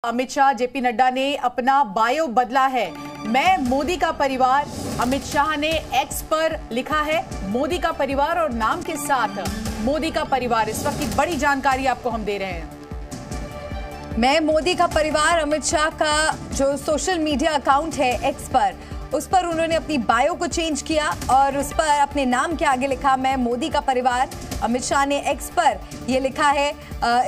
Amit Shah, JP Nadda ने अपना bio बदला है। मैं मोदी का परिवार, अमित शाह ने एक्स पर लिखा है मोदी का परिवार और नाम के साथ मोदी का परिवार। इस वक्त की बड़ी जानकारी आपको हम दे रहे हैं। मैं मोदी का परिवार, अमित शाह का जो सोशल मीडिया अकाउंट है एक्स पर, उस पर उन्होंने अपनी बायो को चेंज किया और उस पर अपने नाम के आगे लिखा मैं मोदी का परिवार। अमित शाह ने एक्स पर ये लिखा है।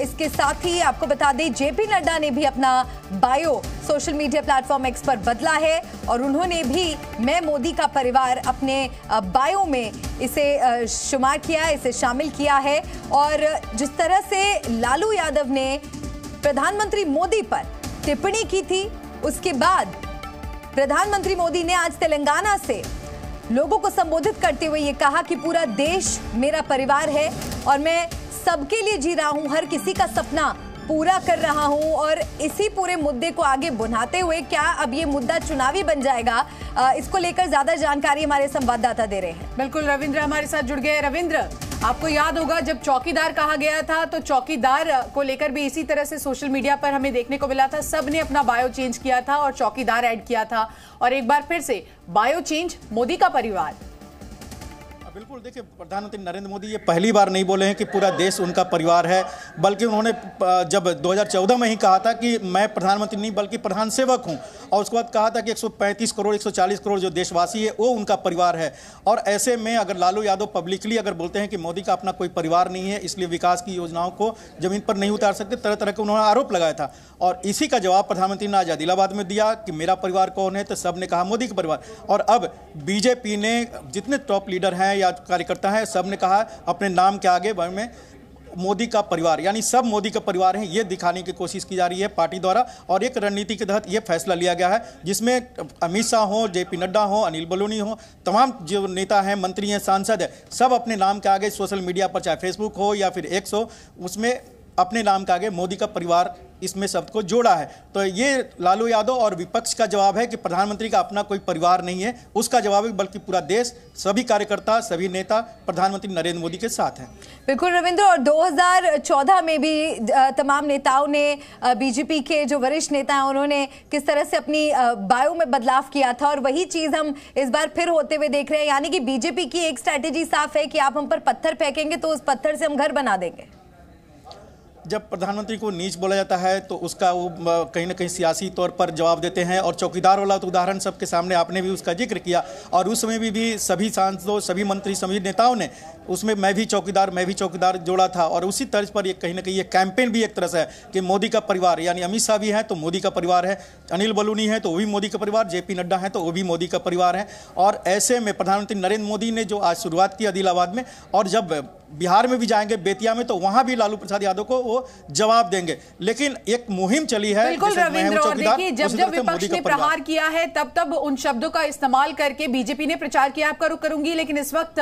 इसके साथ ही आपको बता दें, जेपी नड्डा ने भी अपना bio social media platform x पर बदला है और उन्होंने भी मैं मोदी का परिवार अपने बायो में इसे शुमार किया, इसे शामिल किया है। और जिस तरह से लालू यादव ने प्रधानमंत्री मोदी पर टिप्पणी की थी, उसके बाद प्रधानमंत्री मोदी ने आज तेलंगाना से लोगों को संबोधित करते हुए ये कहा कि पूरा देश मेरा परिवार है और मैं सबके लिए जी रहा हूं, हर किसी का सपना पूरा कर रहा हूं। और इसी पूरे मुद्दे को आगे बढ़ाते हुए क्या अब ये मुद्दा चुनावी बन जाएगा, इसको लेकर ज्यादा जानकारी हमारे संवाददाता दे रहे हैं। बिल्कुल, रविंद्र हमारे साथ जुड़ गए। रविंद्र, आपको याद होगा जब चौकीदार कहा गया था तो चौकीदार को लेकर भी इसी तरह से सोशल मीडिया पर हमें देखने को मिला था। सबने अपना बायो चेंज किया था और चौकीदार ऐड किया था और एक बार फिर से बायो चेंज मोदी का परिवार। बिल्कुल, देखिए, प्रधानमंत्री नरेंद्र मोदी ये पहली बार नहीं बोले हैं कि पूरा देश उनका परिवार है, बल्कि उन्होंने जब 2014 में ही कहा था कि मैं प्रधानमंत्री नहीं बल्कि प्रधान सेवक हूं, और उसके बाद कहा था कि 135 करोड़ 140 करोड़ जो देशवासी है वो उनका परिवार है। और ऐसे में अगर लालू यादव पब्लिकली अगर बोलते हैं कि मोदी का अपना कोई परिवार नहीं है, इसलिए विकास की योजनाओं को जमीन पर नहीं उतार सकते, तरह तरह के उन्होंने आरोप लगाया था। और इसी का जवाब प्रधानमंत्री ने आज आदिलाबाद में दिया कि मेरा परिवार कौन है, तो सब ने कहा मोदी का परिवार। और अब बीजेपी ने जितने टॉप लीडर हैं या कार्यकर्ता हैं, सब ने कहा अपने नाम के आगे में मोदी का परिवार, यानी सब मोदी का परिवार है, ये दिखाने की कोशिश की जा रही है पार्टी द्वारा। और एक रणनीति के तहत ये फैसला लिया गया है जिसमें अमित शाह हो, जेपी नड्डा हो, अनिल बलूनी हो, तमाम जो नेता हैं, मंत्री हैं, सांसद हैं, सब अपने नाम के आगे सोशल मीडिया पर, चाहे फेसबुक हो या फिर एक्स हो, उसमें अपने नाम के आगे मोदी का परिवार इसमें शब्द को जोड़ा है। तो ये लालू यादव और विपक्ष का जवाब है कि प्रधानमंत्री का अपना कोई परिवार नहीं है, उसका जवाब है बल्कि पूरा देश, सभी कार्यकर्ता, सभी नेता प्रधानमंत्री नरेंद्र मोदी के साथ हैं। बिल्कुल रविंद्र, और 2014 में भी तमाम नेताओं ने, बीजेपी के जो वरिष्ठ नेता हैं, उन्होंने किस तरह से अपनी बायो में बदलाव किया था और वही चीज हम इस बार फिर होते हुए देख रहे हैं। यानी कि बीजेपी की एक स्ट्रैटेजी साफ है कि आप हम पर पत्थर फेंकेंगे तो उस पत्थर से हम घर बना देंगे। जब प्रधानमंत्री को नीच बोला जाता है तो उसका वो कहीं ना कहीं सियासी तौर पर जवाब देते हैं। और चौकीदार वाला तो उदाहरण सबके सामने आपने भी उसका जिक्र किया, और उस समय भी सभी सांसदों, सभी मंत्री, सभी नेताओं ने उसमें मैं भी चौकीदार जोड़ा था। और उसी तर्ज पर ये कहीं ना कहीं ये कैंपेन भी एक तरह से है कि मोदी का परिवार, यानी अमित शाह भी हैं तो मोदी का परिवार है, अनिल बलूनी है तो वो भी मोदी का परिवार, जेपी नड्डा है तो वो भी मोदी का परिवार है। और ऐसे में प्रधानमंत्री नरेंद्र मोदी ने जो आज शुरुआत की आदिलाबाद में, और जब बिहार में भी जाएंगे बेतिया में, तो वहां भी लालू प्रसाद यादव को वो जवाब देंगे। लेकिन एक मुहिम चली है। बिल्कुल रविंद्र, और देखिए जब विपक्ष ने प्रहार किया है तब उन शब्दों का इस्तेमाल करके बीजेपी ने प्रचार किया। आपका रुख करूंगी, लेकिन इस वक्त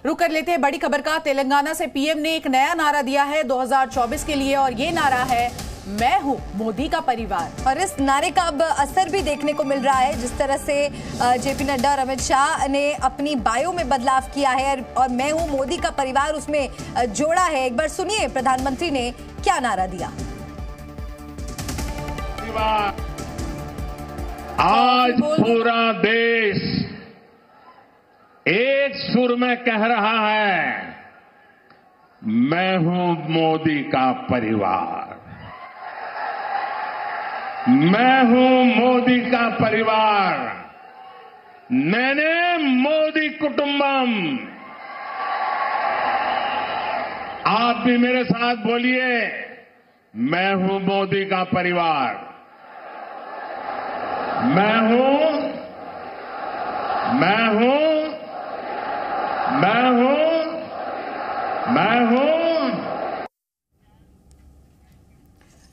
रुक कर लेते हैं बड़ी खबर का। तेलंगाना से पीएम ने एक नया नारा दिया है 2024 के लिए, और ये नारा है मैं हूं मोदी का परिवार। और इस नारे का अब असर भी देखने को मिल रहा है, जिस तरह से जेपी नड्डा और अमित शाह ने अपनी बायो में बदलाव किया है और मैं हूं मोदी का परिवार उसमें जोड़ा है। एक बार सुनिए प्रधानमंत्री ने क्या नारा दिया। आज पूरा देश एक सुर में कह रहा है मैं हूं मोदी का परिवार, मैं हूं मोदी का परिवार, मैंने मोदी कुटुंबम। आप भी मेरे साथ बोलिए, मैं हूं मोदी का परिवार, मैं हूं, मैं हूं, मैं हूं, मैं हूं।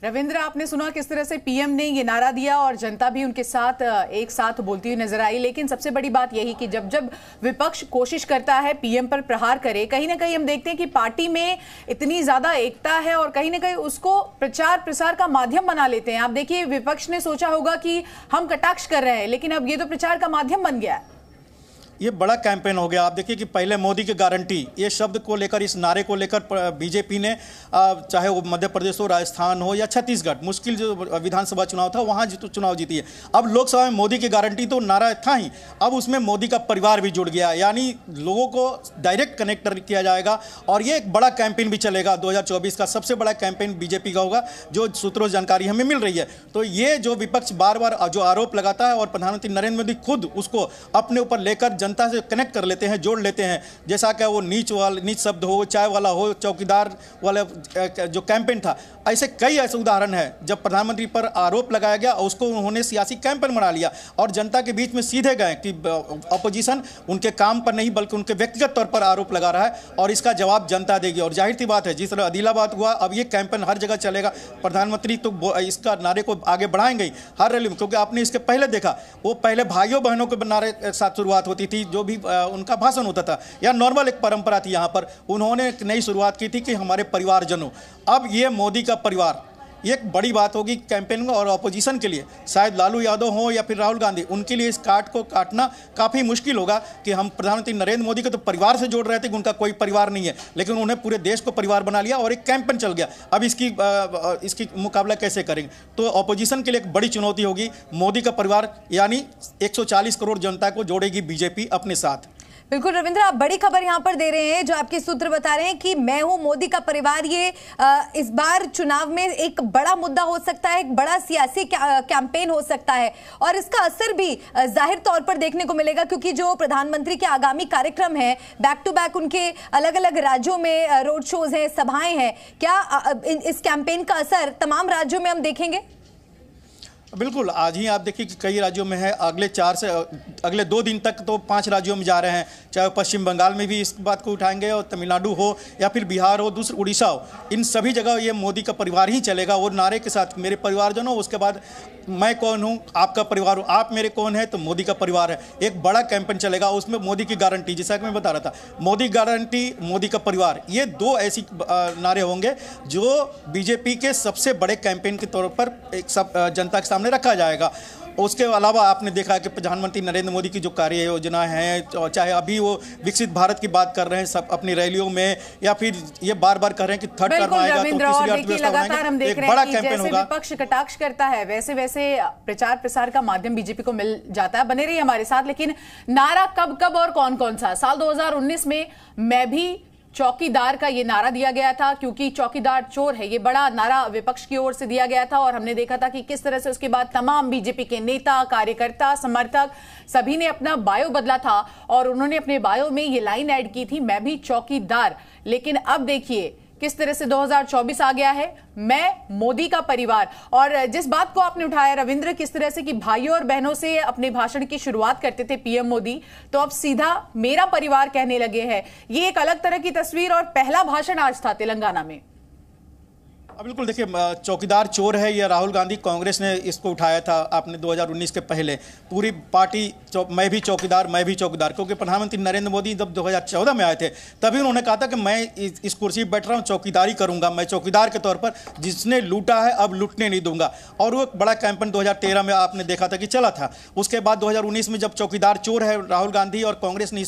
रविंद्र, आपने सुना किस तरह से पीएम ने ये नारा दिया और जनता भी उनके साथ एक साथ बोलती हुई नजर आई। लेकिन सबसे बड़ी बात यही कि जब जब विपक्ष कोशिश करता है पीएम पर प्रहार करे, कहीं ना कहीं हम देखते हैं कि पार्टी में इतनी ज्यादा एकता है और कहीं ना कहीं उसको प्रचार प्रसार का माध्यम बना लेते हैं। आप देखिए, विपक्ष ने सोचा होगा कि हम कटाक्ष कर रहे हैं, लेकिन अब ये तो प्रचार का माध्यम बन गया है। ये बड़ा कैंपेन हो गया। आप देखिए कि पहले मोदी की गारंटी, ये शब्द को लेकर, इस नारे को लेकर बीजेपी ने चाहे वो मध्य प्रदेश हो, राजस्थान हो या छत्तीसगढ़, मुश्किल जो विधानसभा चुनाव था वहाँ चुनाव जीती है। अब लोकसभा में मोदी की गारंटी तो नारा था ही, अब उसमें मोदी का परिवार भी जुड़ गया, यानी लोगों को डायरेक्ट कनेक्ट किया जाएगा। और ये एक बड़ा कैंपेन भी चलेगा। 2024 का सबसे बड़ा कैंपेन बीजेपी का होगा, जो सूत्रों से जानकारी हमें मिल रही है। तो ये जो विपक्ष बार बार जो आरोप लगाता है और प्रधानमंत्री नरेंद्र मोदी खुद उसको अपने ऊपर लेकर जनता से कनेक्ट कर लेते हैं, जोड़ लेते हैं, जैसा कि वो नीच शब्द हो, चाय वाला हो, चौकीदार वाला जो कैंपेन था, ऐसे कई ऐसे उदाहरण हैं जब प्रधानमंत्री पर आरोप लगाया गया और उसको उन्होंने सियासी कैंपेन बना लिया और जनता के बीच में सीधे गए कि अपोजिशन उनके काम पर नहीं बल्कि उनके व्यक्तिगत तौर पर आरोप लगा रहा है और इसका जवाब जनता देगी। और जाहिर सी बात है, जिस तरह आदिलाबाद हुआ, अब ये कैंपेन हर जगह चलेगा। प्रधानमंत्री तो इसका नारे को आगे बढ़ाएंगे ही हर रैली में, क्योंकि आपने इसके पहले देखा, वो पहले भाइयों बहनों के नारे के साथ शुरुआत होती थी, जो भी उनका भाषण होता था या नॉर्मल एक परंपरा थी। यहाँ पर उन्होंने एक नई शुरुआत की थी कि हमारे परिवारजनों, अब ये मोदी का परिवार, ये एक बड़ी बात होगी कैंपेन में। और ऑपोजिशन के लिए, शायद लालू यादव हो या फिर राहुल गांधी, उनके लिए इस काट को काटना काफ़ी मुश्किल होगा कि हम प्रधानमंत्री नरेंद्र मोदी को तो परिवार से जोड़ रहे थे कि उनका कोई परिवार नहीं है, लेकिन उन्हें पूरे देश को परिवार बना लिया और एक कैंपेन चल गया। अब इसकी मुकाबला कैसे करेंगे? तो ऑपोजिशन के लिए एक बड़ी चुनौती होगी। मोदी का परिवार यानी 140 करोड़ जनता को जोड़ेगी बीजेपी अपने साथ। बिल्कुल रविंद्र, आप बड़ी खबर यहां पर दे रहे हैं, जो आपके सूत्र बता रहे हैं कि मैं हूं मोदी का परिवार। ये इस बार चुनाव में एक बड़ा मुद्दा हो सकता है, एक बड़ा सियासी कैंपेन हो सकता है और इसका असर भी जाहिर तौर पर देखने को मिलेगा, क्योंकि जो प्रधानमंत्री के आगामी कार्यक्रम है, बैक टू बैक उनके अलग अलग राज्यों में रोड शोज हैं, सभाएं हैं, क्या इस कैंपेन का असर तमाम राज्यों में हम देखेंगे? बिल्कुल, आज ही आप देखिए कि कई राज्यों में है, अगले 2 दिन तक तो 5 राज्यों में जा रहे हैं, चाहे पश्चिम बंगाल में भी इस बात को उठाएंगे और तमिलनाडु हो या फिर बिहार हो, दूसरी उड़ीसा हो, इन सभी जगह ये मोदी का परिवार ही चलेगा। वो नारे के साथ मेरे परिवारजनों, उसके बाद मैं कौन हूँ, आपका परिवार हूँ, आप मेरे कौन है, तो मोदी का परिवार है। एक बड़ा कैंपेन चलेगा, उसमें मोदी की गारंटी, जैसा कि मैं बता रहा था, मोदी गारंटी, मोदी का परिवार, ये 2 ऐसी नारे होंगे जो बीजेपी के सबसे बड़े कैंपेन के तौर पर एक सब जनता के सामने रखा जाएगा। उसके अलावा आपने देखा कि प्रधानमंत्री नरेंद्र मोदी की जो कार्य योजना है, चाहे अभी वो विकसित भारत की बात कर रहे हैं सब अपनी रैलियों में, या फिर ये बार बार कर रहे हैं कि थर्ड टर्म आएगा तो तीसरी अर्थव्यवस्था बनाएंगे, एक बड़ा कैंपेन होगा। विपक्ष कटाक्ष करता है, वैसे वैसे प्रचार प्रसार का माध्यम बीजेपी को मिल जाता है। बने रहिए हमारे साथ। लेकिन नारा कब और कौन कौन सा? साल 2019 में मैं भी चौकीदार का ये नारा दिया गया था, क्योंकि चौकीदार चोर है, ये बड़ा नारा विपक्ष की ओर से दिया गया था और हमने देखा था कि किस तरह से उसके बाद तमाम बीजेपी के नेता, कार्यकर्ता, समर्थक सभी ने अपना बायो बदला था और उन्होंने अपने बायो में ये लाइन ऐड की थी, मैं भी चौकीदार। लेकिन अब देखिए किस तरह से 2024 आ गया है, मैं मोदी का परिवार। और जिस बात को आपने उठाया रविंद्र, किस तरह से कि भाइयों और बहनों से अपने भाषण की शुरुआत करते थे पीएम मोदी, तो अब सीधा मेरा परिवार कहने लगे हैं। ये एक अलग तरह की तस्वीर और पहला भाषण आज था तेलंगाना में। बिल्कुल, देखिए चौकीदार चोर है, ये राहुल गांधी कांग्रेस ने इसको उठाया था आपने 2019 के पहले। पूरी पार्टी मैं भी चौकीदार, क्योंकि प्रधानमंत्री नरेंद्र मोदी जब 2014 में आए थे तभी उन्होंने कहा था कि मैं इस कुर्सी पर बैठ रहा हूँ, चौकीदारी करूंगा, मैं चौकीदार के तौर पर, जिसने लूटा है अब लूटने नहीं दूंगा। और वो एक बड़ा कैंपेन 2013 में आपने देखा था कि चला था। उसके बाद 2019 में जब चौकीदार चोर है राहुल गांधी और कांग्रेस ने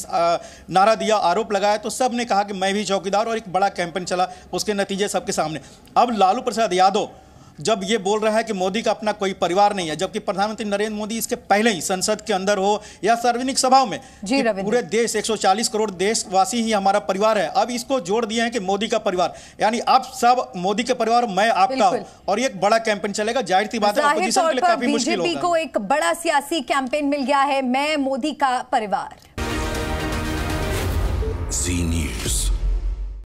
नारा दिया, आरोप लगाया, तो सब ने कहा कि मैं भी चौकीदार, और एक बड़ा कैंपेन चला, उसके नतीजे सबके सामने। अब लालू प्रसाद यादव जब ये बोल रहा है कि मोदी का अपना कोई परिवार नहीं है, जबकि प्रधानमंत्री नरेंद्र मोदी इसके पहले ही संसद के अंदर हो या सार्वजनिक सभाओं में पूरे देश 140 करोड़ देशवासी ही हमारा परिवार है, अब इसको जोड़ दिए हैं कि मोदी का परिवार, यानी आप सब मोदी के परिवार, मैं आपका हूं, और ये एक बड़ा कैंपेन चलेगा। जाहिर सी बात है ऑपोजिशन के लिए काफी मुश्किल होगा। बीजेपी को एक बड़ा सियासी कैंपेन मिल गया है, मैं मोदी का परिवार। जी न्यूज़।